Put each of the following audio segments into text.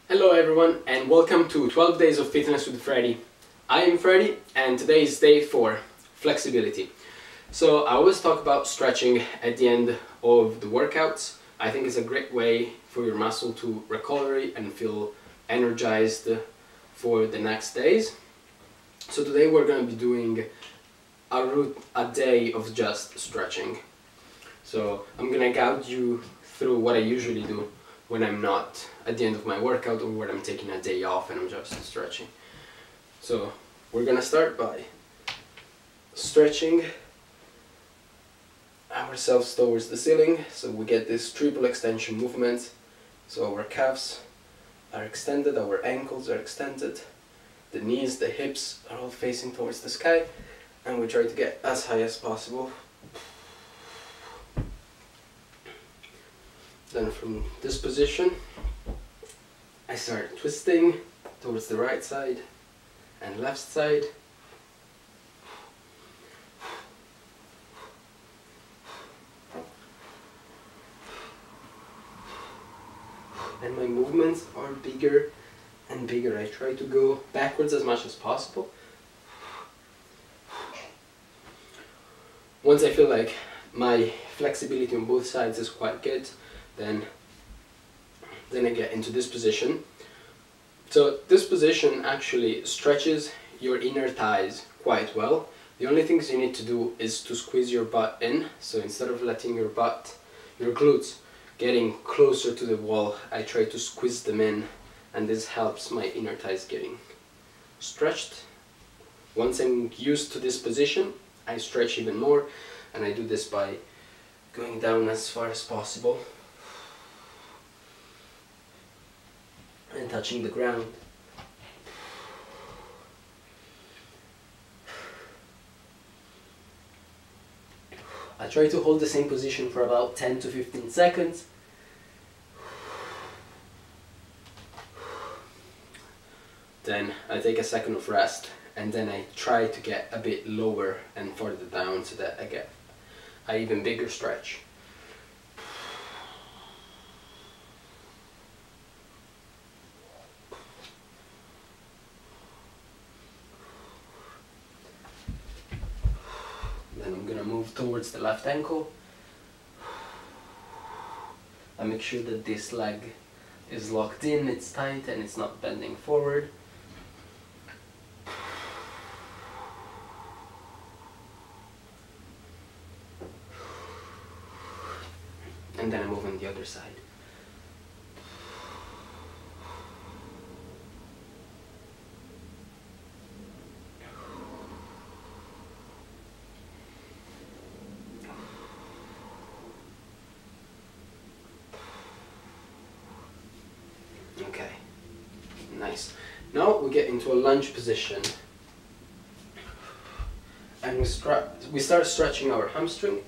Hello everyone and welcome to 12 Days of Fitness with Freddy. I am Freddy and today is day 4, flexibility. So I always talk about stretching at the end of the workouts. I think it's a great way for your muscle to recover and feel energized for the next days. So today we're going to be doing a day of just stretching. So I'm going to guide you through what I usually do when I'm not at the end of my workout or when I'm taking a day off and I'm just stretching. So we're gonna start by stretching ourselves towards the ceiling, so we get this triple extension movement. So our calves are extended, our ankles are extended, the knees, the hips are all facing towards the sky, and we try to get as high as possible. Then from this position, I start twisting towards the right side and left side. And my movements are bigger and bigger. I try to go backwards as much as possible. Once I feel like my flexibility on both sides is quite good, then I get into this position. So this position actually stretches your inner thighs quite well. The only things you need to do is to squeeze your butt in. So instead of letting your glutes getting closer to the wall, I try to squeeze them in, and this helps my inner thighs getting stretched. Once I'm used to this position, I stretch even more, and I do this by going down as far as possible and touching the ground. I try to hold the same position for about 10 to 15 seconds. Then I take a second of rest, and then I try to get a bit lower and further down so that I get an even bigger stretch. Then I'm gonna move towards the left ankle. I make sure that this leg is locked in, it's tight, and it's not bending forward. And then I move on the other side. Okay, nice. Now we get into a lunge position, and we start stretching our hamstring,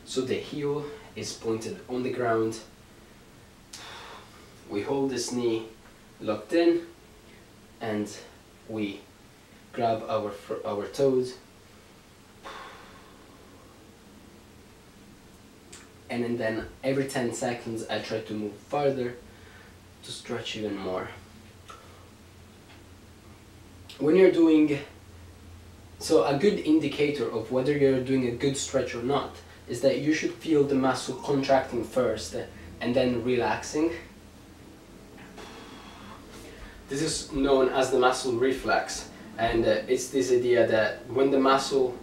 so the heel is pointed on the ground. We hold this knee locked in, and we grab our toes, and then every 10 seconds I try to move farther to stretch even more. When you're doing, so a good indicator of whether you're doing a good stretch or not is that you should feel the muscle contracting first and then relaxing. This is known as the muscle reflex, and it's this idea that when the muscle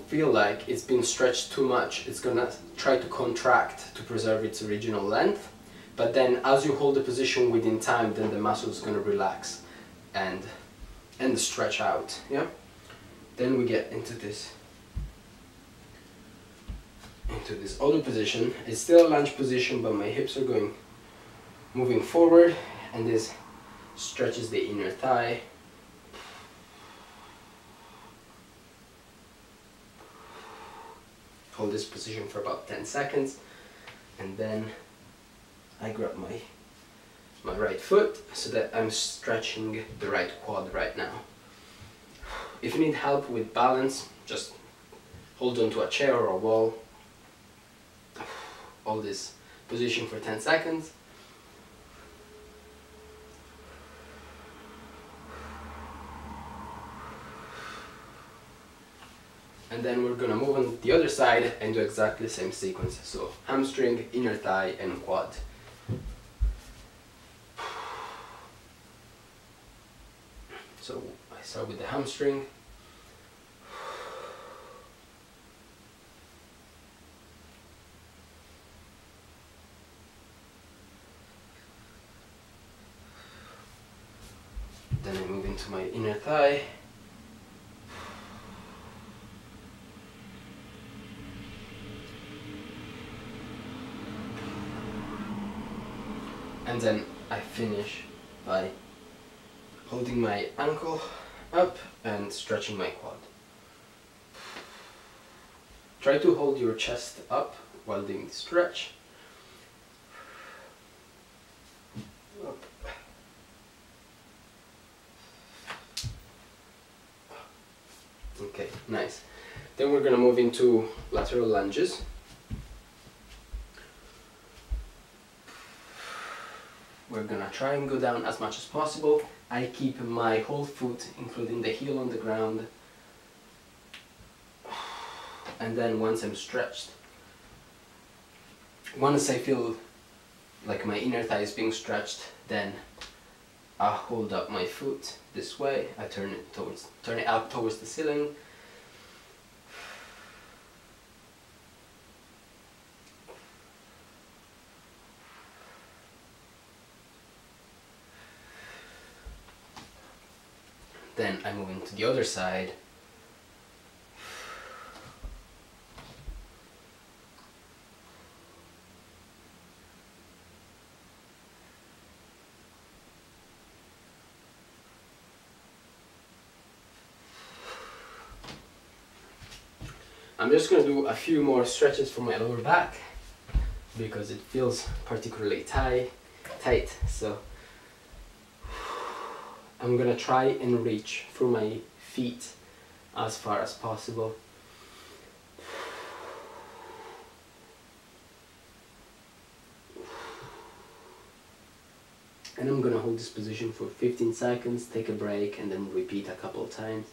feel like it's been stretched too much, it's gonna try to contract to preserve its original length. But then as you hold the position within time, then the muscle is going to relax and stretch out. Yeah. Then we get into this other position. It's still a lunge position, but my hips are moving forward, and this stretches the inner thigh. Hold this position for about 10 seconds, and then I grab my right foot so that I'm stretching the right quad right now. If you need help with balance, just hold on to a chair or a wall. Hold this position for 10 seconds. and then we're gonna move on the other side and do exactly the same sequence. So hamstring, inner thigh, and quad. So I start with the hamstring. Then I move into my inner thigh. And then I finish by holding my ankle up and stretching my quad. Try to hold your chest up while doing the stretch. Up. Okay, nice. Then we're gonna move into lateral lunges. We're gonna try and go down as much as possible. I keep my whole foot, including the heel, on the ground. And then once I'm stretched, once I feel like my inner thigh is being stretched, then I hold up my foot this way. I turn it up towards the ceiling. Then I move into the other side. I'm just going to do a few more stretches for my lower back because it feels particularly tight. So I'm gonna try and reach through my feet as far as possible. And I'm gonna hold this position for 15 seconds, take a break, and then repeat a couple of times.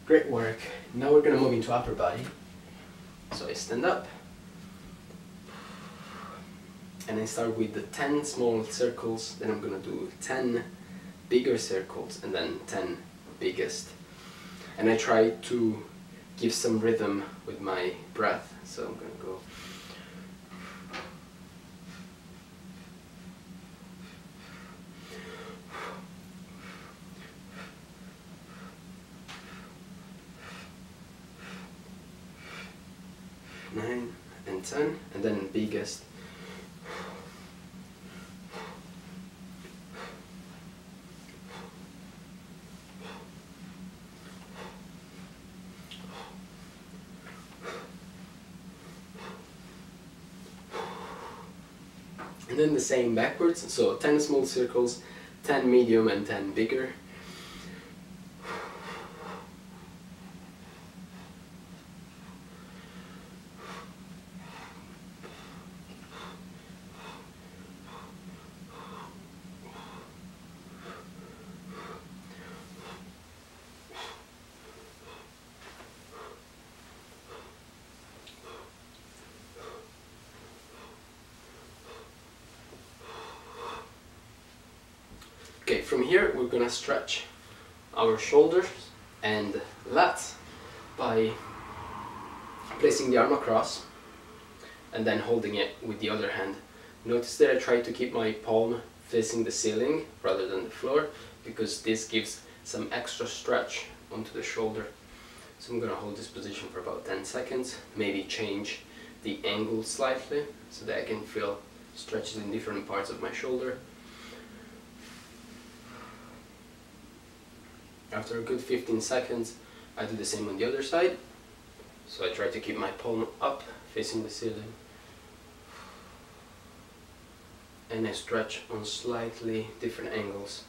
Great work. Now we're going to move into upper body. So I stand up and I start with the 10 small circles, then I'm going to do 10 bigger circles and then 10 biggest. And I try to give some rhythm with my breath. So I'm going to go . 9 and 10, and then biggest. And then the same backwards, so 10 small circles, 10 medium and 10 bigger. Okay, from here we're gonna stretch our shoulders and lats by placing the arm across and then holding it with the other hand. Notice that I try to keep my palm facing the ceiling rather than the floor because this gives some extra stretch onto the shoulder. So I'm gonna hold this position for about 10 seconds, maybe change the angle slightly so that I can feel stretches in different parts of my shoulder. After a good 15 seconds, I do the same on the other side. So I try to keep my palm up, facing the ceiling. And I stretch on slightly different angles.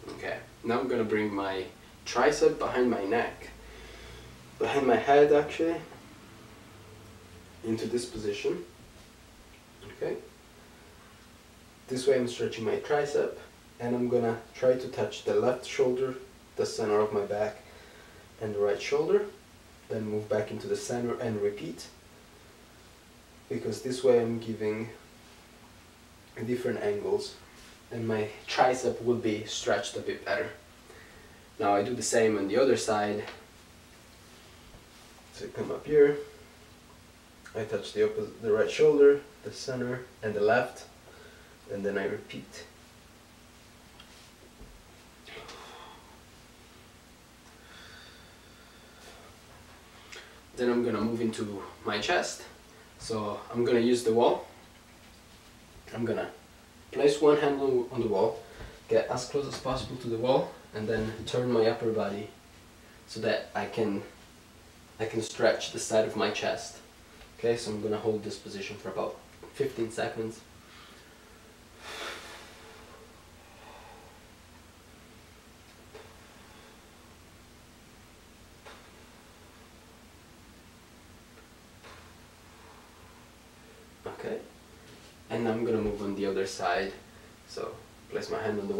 Okay, now I'm gonna bring my tricep behind my neck, behind my head actually, into this position. Okay, this way I'm stretching my tricep, and I'm gonna try to touch the left shoulder, the center of my back, and the right shoulder, then move back into the center and repeat, because this way I'm giving different angles and my tricep will be stretched a bit better. Now I do the same on the other side. So I come up here, I touch the right shoulder, the center and the left, and then I repeat. Then I'm gonna move into my chest. So I'm gonna use the wall. I'm gonna place one hand on the wall, get as close as possible to the wall, and then turn my upper body so that I can stretch the side of my chest. Okay, so I'm gonna hold this position for about 15 seconds. Okay, and I'm gonna move on the other side. So place my hand on the wall.